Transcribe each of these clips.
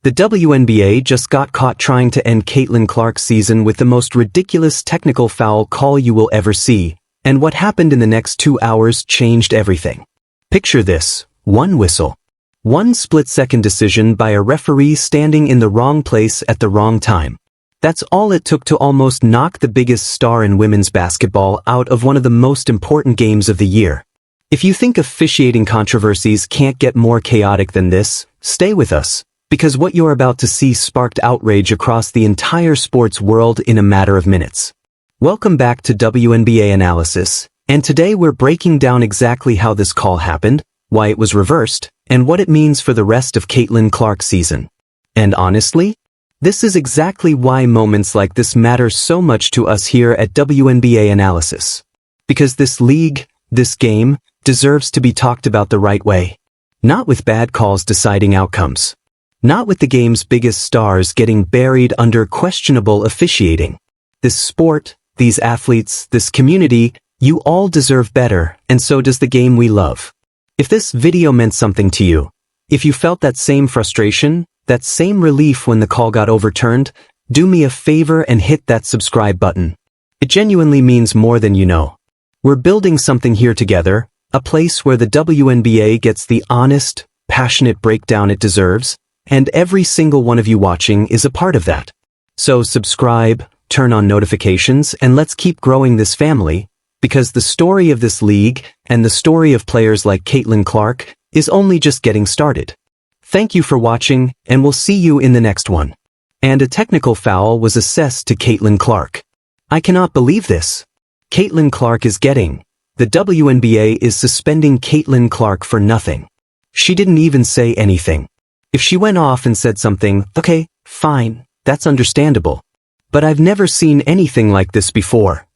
The WNBA just got caught trying to end Caitlin Clark's season with the most ridiculous technical foul call you will ever see, and what happened in the next 2 hours changed everything. Picture this: one whistle. One split-second decision by a referee standing in the wrong place at the wrong time. That's all it took to almost knock the biggest star in women's basketball out of one of the most important games of the year. If you think officiating controversies can't get more chaotic than this, stay with us, because what you're about to see sparked outrage across the entire sports world in a matter of minutes. Welcome back to WNBA Analysis, and today we're breaking down exactly how this call happened, why it was reversed, and what it means for the rest of Caitlin Clark's season. And honestly, this is exactly why moments like this matter so much to us here at WNBA Analysis. Because this league, this game, deserves to be talked about the right way. Not with bad calls deciding outcomes. Not with the game's biggest stars getting buried under questionable officiating. This sport, these athletes, this community, you all deserve better, and so does the game we love. If this video meant something to you, if you felt that same frustration, that same relief when the call got overturned, do me a favor and hit that subscribe button. It genuinely means more than you know. We're building something here together, a place where the WNBA gets the honest, passionate breakdown it deserves, and every single one of you watching is a part of that. So subscribe, turn on notifications, and let's keep growing this family, because the story of this league and the story of players like Caitlin Clark is only just getting started. Thank you for watching, and we'll see you in the next one. And a technical foul was assessed to Caitlin Clark. I cannot believe this. Caitlin Clark is getting. The WNBA is suspending Caitlin Clark for nothing. She didn't even say anything. If she went off and said something, okay, fine, that's understandable. But I've never seen anything like this before.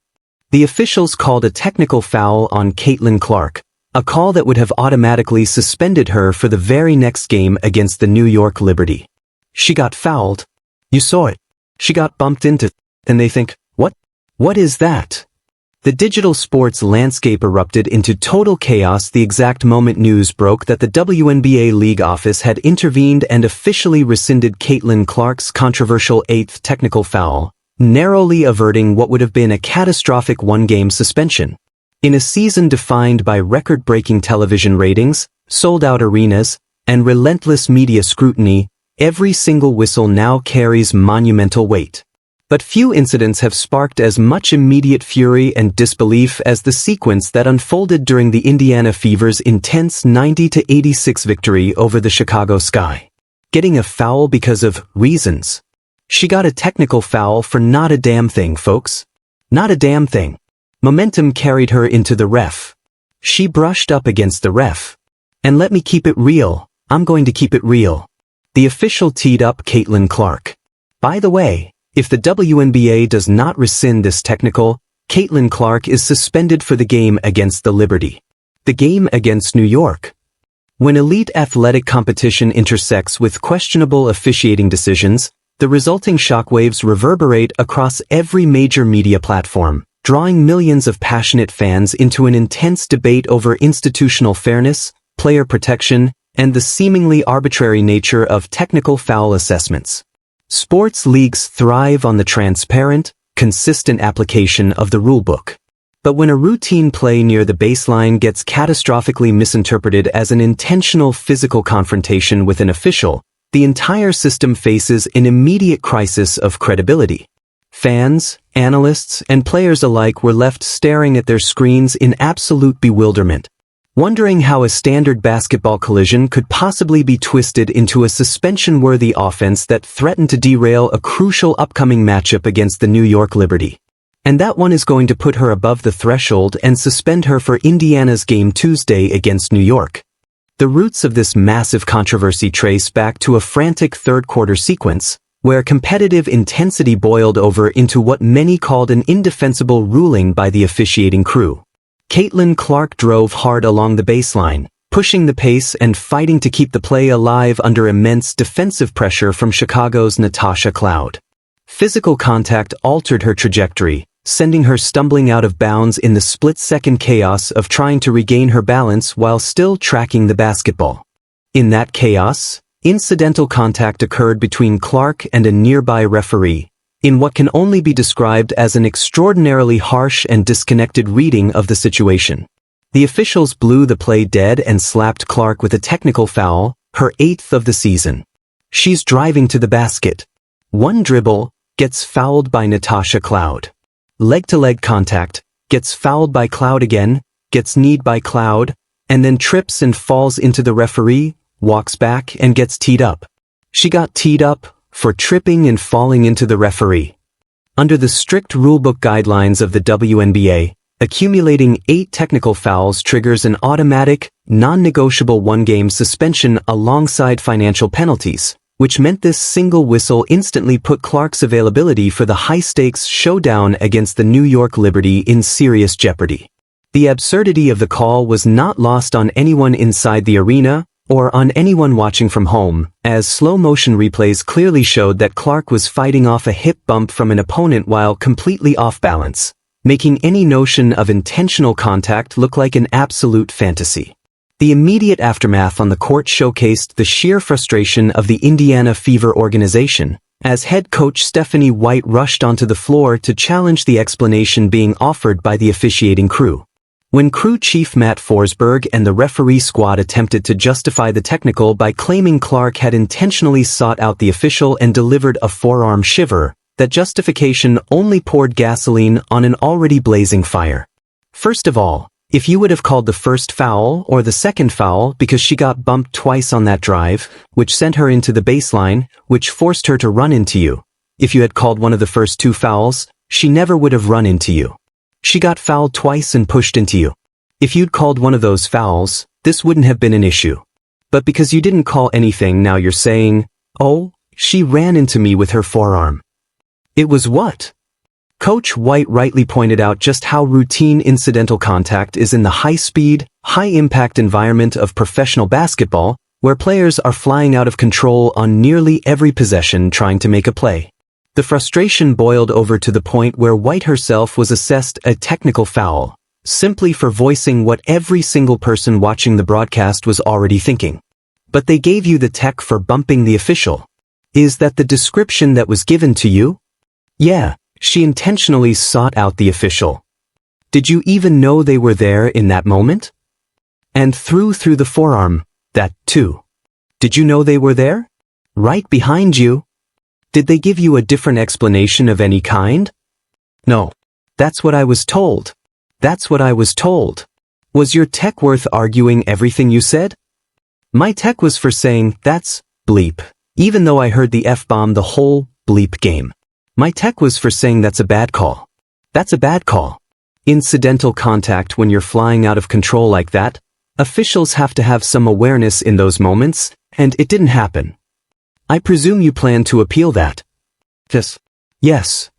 The officials called a technical foul on Caitlin Clark, a call that would have automatically suspended her for the very next game against the New York Liberty. She got fouled. You saw it. She got bumped into, and they think, what? What is that? The digital sports landscape erupted into total chaos the exact moment news broke that the WNBA league office had intervened and officially rescinded Caitlin Clark's controversial 8th technical foul, narrowly averting what would have been a catastrophic one-game suspension. In a season defined by record-breaking television ratings, sold-out arenas, and relentless media scrutiny, every single whistle now carries monumental weight. But few incidents have sparked as much immediate fury and disbelief as the sequence that unfolded during the Indiana Fever's intense 90-86 victory over the Chicago Sky. Getting a foul because of reasons. She got a technical foul for not a damn thing, folks. Not a damn thing. Momentum carried her into the ref. She brushed up against the ref. And let me keep it real. I'm going to keep it real. The official teed up Caitlin Clark. By the way, if the WNBA does not rescind this technical, Caitlin Clark is suspended for the game against the Liberty. The game against New York. When elite athletic competition intersects with questionable officiating decisions, the resulting shockwaves reverberate across every major media platform, drawing millions of passionate fans into an intense debate over institutional fairness, player protection, and the seemingly arbitrary nature of technical foul assessments. Sports leagues thrive on the transparent, consistent application of the rulebook. But when a routine play near the baseline gets catastrophically misinterpreted as an intentional physical confrontation with an official, the entire system faces an immediate crisis of credibility. Fans, analysts, and players alike were left staring at their screens in absolute bewilderment, wondering how a standard basketball collision could possibly be twisted into a suspension-worthy offense that threatened to derail a crucial upcoming matchup against the New York Liberty. And that one is going to put her above the threshold and suspend her for Indiana's game Tuesday against New York. The roots of this massive controversy trace back to a frantic third-quarter sequence, where competitive intensity boiled over into what many called an indefensible ruling by the officiating crew. Caitlin Clark drove hard along the baseline, pushing the pace and fighting to keep the play alive under immense defensive pressure from Chicago's Natasha. Physical contact altered her trajectory, sending her stumbling out of bounds in the split-second chaos of trying to regain her balance while still tracking the basketball. In that chaos, Incidental contact occurred between Clark and a nearby referee, in what can only be described as an extraordinarily harsh and disconnected reading of the situation. The officials blew the play dead and slapped Clark with a technical foul, her 8th of the season. She's driving to the basket. One dribble, gets fouled by Natasha Cloud. Leg-to-leg contact, gets fouled by Cloud again, gets kneed by Cloud, and then trips and falls into the referee, walks back and gets teed up. She got teed up for tripping and falling into the referee. Under the strict rulebook guidelines of the WNBA, accumulating 8 technical fouls triggers an automatic, non-negotiable 1-game suspension alongside financial penalties, which meant this single whistle instantly put Clark's availability for the high-stakes showdown against the New York Liberty in serious jeopardy. The absurdity of the call was not lost on anyone inside the arena, or on anyone watching from home, as slow-motion replays clearly showed that Clark was fighting off a hip bump from an opponent while completely off balance, making any notion of intentional contact look like an absolute fantasy. The immediate aftermath on the court showcased the sheer frustration of the Indiana Fever organization, as head coach Stephanie White rushed onto the floor to challenge the explanation being offered by the officiating crew. When crew chief Matt Forsberg and the referee squad attempted to justify the technical by claiming Clark had intentionally sought out the official and delivered a forearm shiver, that justification only poured gasoline on an already blazing fire. First of all, if you would have called the first foul or the second foul because she got bumped twice on that drive, which sent her into the baseline, which forced her to run into you. If you had called one of the first 2 fouls, she never would have run into you. She got fouled twice and pushed into you. If you'd called one of those fouls, this wouldn't have been an issue. But because you didn't call anything, now you're saying, oh, she ran into me with her forearm. It was what? Coach White rightly pointed out just how routine incidental contact is in the high-speed, high-impact environment of professional basketball, where players are flying out of control on nearly every possession trying to make a play. The frustration boiled over to the point where White herself was assessed a technical foul, simply for voicing what every single person watching the broadcast was already thinking. But they gave you the tech for bumping the official. Is that the description that was given to you? Yeah, she intentionally sought out the official. Did you even know they were there in that moment? And threw the forearm, that too. Did you know they were there? Right behind you. Did they give you a different explanation of any kind? No. That's what I was told. That's what I was told. Was your tech worth arguing everything you said? My tech was for saying, that's bleep, even though I heard the F-bomb the whole bleep game. My tech was for saying that's a bad call. That's a bad call. Incidental contact when you're flying out of control like that, officials have to have some awareness in those moments, and it didn't happen. I presume you plan to appeal that. Yes.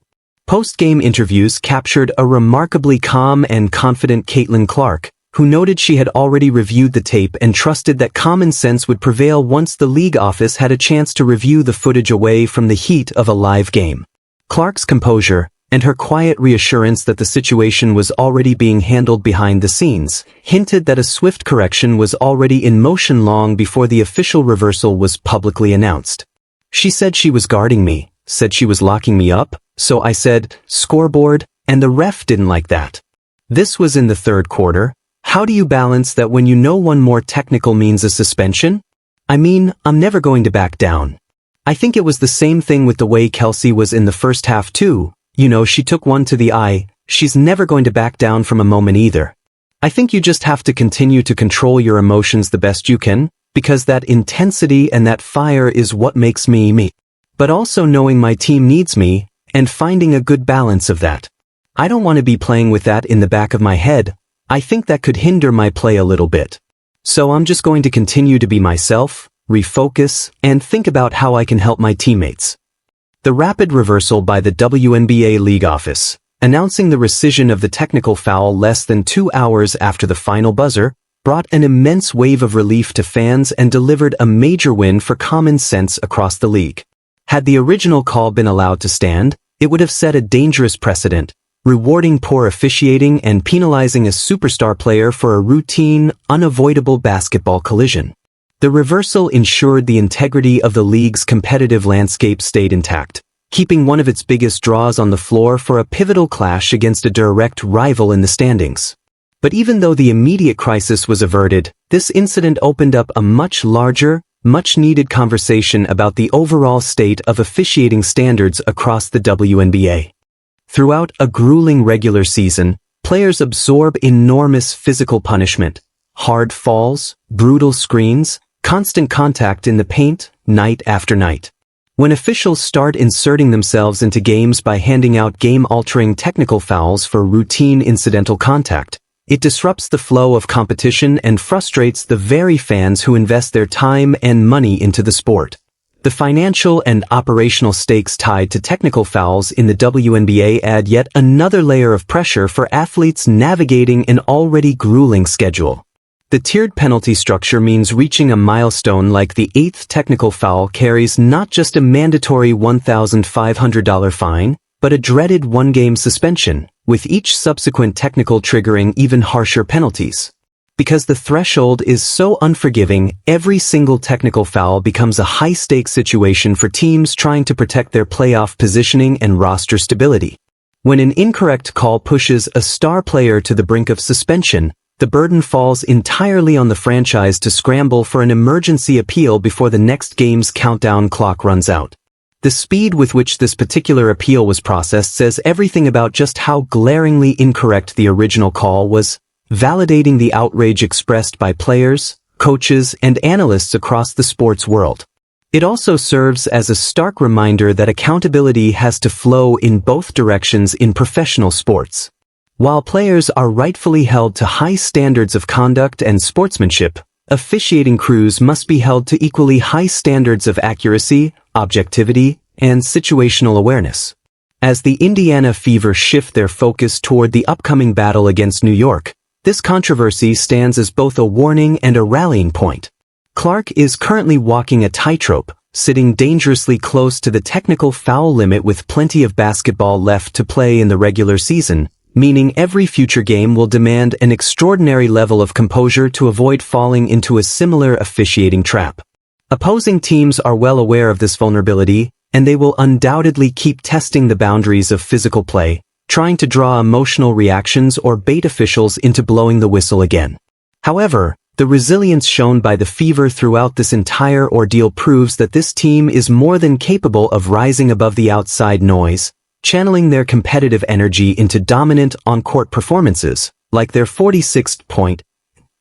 Post-game interviews captured a remarkably calm and confident Caitlin Clark, who noted she had already reviewed the tape and trusted that common sense would prevail once the league office had a chance to review the footage away from the heat of a live game. Clark's composure, and her quiet reassurance that the situation was already being handled behind the scenes, hinted that a swift correction was already in motion long before the official reversal was publicly announced. She said she was guarding me, said she was locking me up, so I said, scoreboard, and the ref didn't like that. This was in the 3rd quarter. How do you balance that when you know one more technical means a suspension? I mean, I'm never going to back down. I think it was the same thing with the way Kelsey was in the first half too. You know, she took one to the eye. She's never going to back down from a moment either. I think you just have to continue to control your emotions the best you can, because that intensity and that fire is what makes me me. But also knowing my team needs me, and finding a good balance of that. I don't want to be playing with that in the back of my head. I think that could hinder my play a little bit. So I'm just going to continue to be myself, refocus, and think about how I can help my teammates. The rapid reversal by the WNBA league office, announcing the rescission of the technical foul less than 2 hours after the final buzzer, brought an immense wave of relief to fans and delivered a major win for common sense across the league. Had the original call been allowed to stand, it would have set a dangerous precedent, rewarding poor officiating and penalizing a superstar player for a routine, unavoidable basketball collision. The reversal ensured the integrity of the league's competitive landscape stayed intact, keeping one of its biggest draws on the floor for a pivotal clash against a direct rival in the standings. But even though the immediate crisis was averted, this incident opened up a much larger, much-needed conversation about the overall state of officiating standards across the WNBA. Throughout a grueling regular season, players absorb enormous physical punishment, hard falls, brutal screens, constant contact in the paint, night after night. When officials start inserting themselves into games by handing out game-altering technical fouls for routine incidental contact, it disrupts the flow of competition and frustrates the very fans who invest their time and money into the sport. The financial and operational stakes tied to technical fouls in the WNBA add yet another layer of pressure for athletes navigating an already grueling schedule. The tiered penalty structure means reaching a milestone like the 8th technical foul carries not just a mandatory $1,500 fine, but a dreaded one-game suspension, with each subsequent technical triggering even harsher penalties. Because the threshold is so unforgiving, every single technical foul becomes a high-stakes situation for teams trying to protect their playoff positioning and roster stability. When an incorrect call pushes a star player to the brink of suspension, the burden falls entirely on the franchise to scramble for an emergency appeal before the next game's countdown clock runs out. The speed with which this particular appeal was processed says everything about just how glaringly incorrect the original call was, validating the outrage expressed by players, coaches, and analysts across the sports world. It also serves as a stark reminder that accountability has to flow in both directions in professional sports. While players are rightfully held to high standards of conduct and sportsmanship, officiating crews must be held to equally high standards of accuracy, objectivity, and situational awareness. As the Indiana Fever shift their focus toward the upcoming battle against New York, this controversy stands as both a warning and a rallying point. Clark is currently walking a tightrope, sitting dangerously close to the technical foul limit with plenty of basketball left to play in the regular season, meaning every future game will demand an extraordinary level of composure to avoid falling into a similar officiating trap. Opposing teams are well aware of this vulnerability, and they will undoubtedly keep testing the boundaries of physical play, trying to draw emotional reactions or bait officials into blowing the whistle again. However, the resilience shown by the Fever throughout this entire ordeal proves that this team is more than capable of rising above the outside noise, channeling their competitive energy into dominant on-court performances, like their 46th point,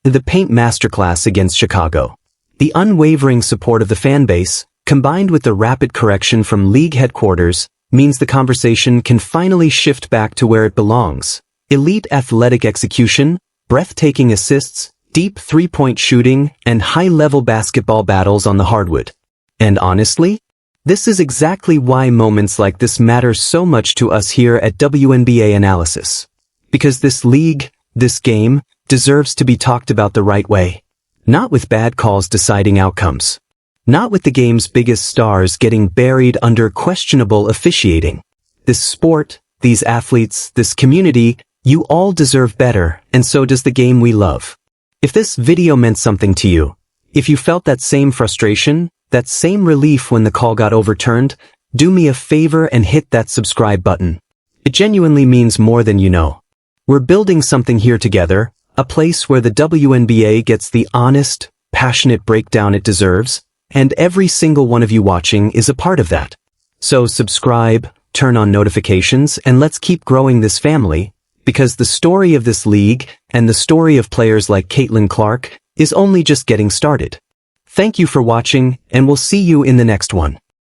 the paint masterclass against Chicago. The unwavering support of the fanbase, combined with the rapid correction from league headquarters, means the conversation can finally shift back to where it belongs. Elite athletic execution, breathtaking assists, deep three-point shooting, and high-level basketball battles on the hardwood. And honestly, this is exactly why moments like this matter so much to us here at WNBA Analysis. Because this league, this game, deserves to be talked about the right way. Not with bad calls deciding outcomes. Not with the game's biggest stars getting buried under questionable officiating. This sport, these athletes, this community, you all deserve better, and so does the game we love. If this video meant something to you, if you felt that same frustration, that same relief when the call got overturned, do me a favor and hit that subscribe button. It genuinely means more than you know. We're building something here together, a place where the WNBA gets the honest, passionate breakdown it deserves, and every single one of you watching is a part of that. So subscribe, turn on notifications, and let's keep growing this family, because the story of this league and the story of players like Caitlin Clark is only just getting started. Thank you for watching, and we'll see you in the next one.